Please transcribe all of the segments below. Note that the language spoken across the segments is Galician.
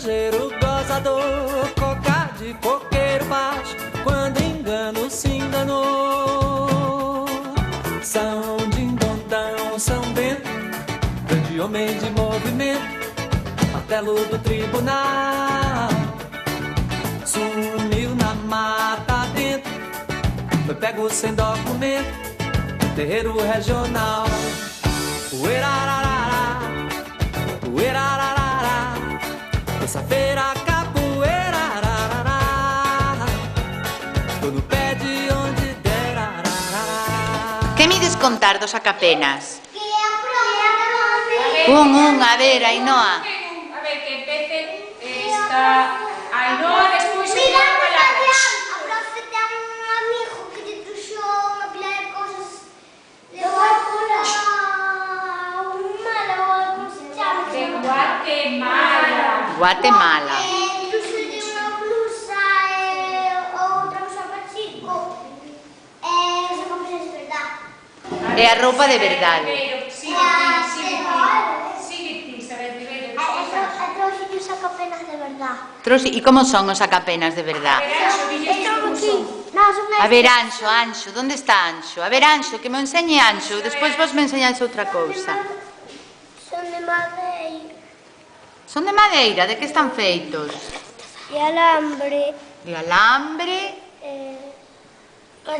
estrangeiro gozador, coca de coqueiro baixo, quando engano se enganou. São Dindondão, São Bento, grande homem de movimento, martelo do tribunal. Sumiu na mata dentro, foi pego sem documento, terreiro regional. Uerararara, uerararara, terça-feira capoeira, ararará, tô no pé de onde der, ararará. Que me ides contar dos Acapenas? A ver, Ainhoa. A ver, que empece esta Ainhoa, despois se Mira, dá palabras. a profe ten un amigo que lle truxo unha pila de cosas de Guatemala ou como se chama. De Guatemala. Guatemala. Truxolle unha blusa e outra blusa para chico. Esa como se es verdad. É a roupa de verdade. Pero, sigue ti, saber de ver. Trouxe os Acapenas de verdad. E como son os Acapenas de verdade? Están aquí. Non, son A ver, Anxo, onde está Anxo? A ver, Anxo, que me enseñe Anxo, despois vos me enseñáis outra cousa. Son de madeira Son de madeira, de que están feitos? e alambre De alambre e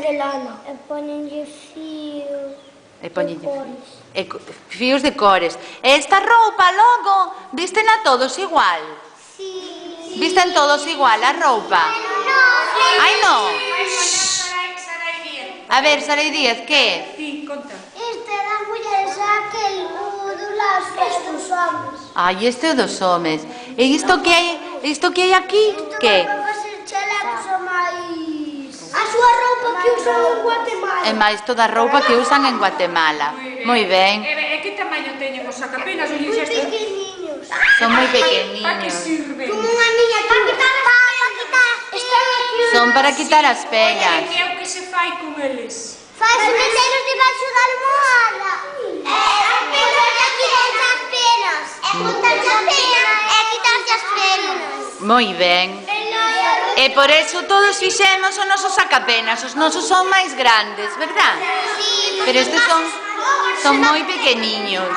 de lana. E ponenlle fío. e poñenlle cores. fios de cores. E esta roupa, logo, vístena todos igual? Sí. Visten todos igual a roupa? Ai, no. A ver, Sarai Díaz, que? Ti, conta. Este é das mulleres, aquel do las dos homes. Ai, este é o dos homes. E isto que hai aquí, que? Isto vai ser chalecos ou máis... A súa roupa que usan en Guatemala. É máis toda a roupa que usan en Guatemala. Moi ben. E que tamaño teñen os Acapenas? Moi pequeniños. Son moi Para que pequeniños. sirven? Como unha niña para quitar están aquí. Son para quitar as pegas. Que é o que se fai con eles? Faz metelos debaixo da almohada. Meterse aquí dentro as penas. Montarse as penas e quitarse as penas. Moi ben. E por eso todos fixemos os nosos Acapenas. Os nosos son máis grandes, verdad? Sí. Pero estes son moi pequeniños.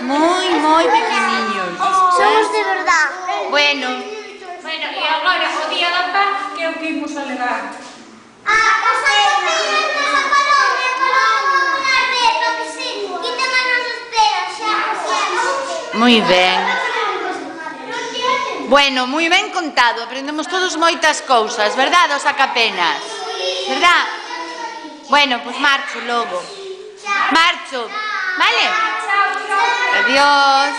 Moi pequeniños. Somos de verdad. Bueno, Bueno, e agora, o Día da Paz, que é o que imos alegar? As penas nos apalón, unha vez, para que se quiten as nosas penas, xa. moi ben. Bueno, moi ben contado. Aprendemos todos moitas cousas, verdad, os Acapenas? Verdad? Bueno, pois marcho logo. Marcho, vale? Adiós.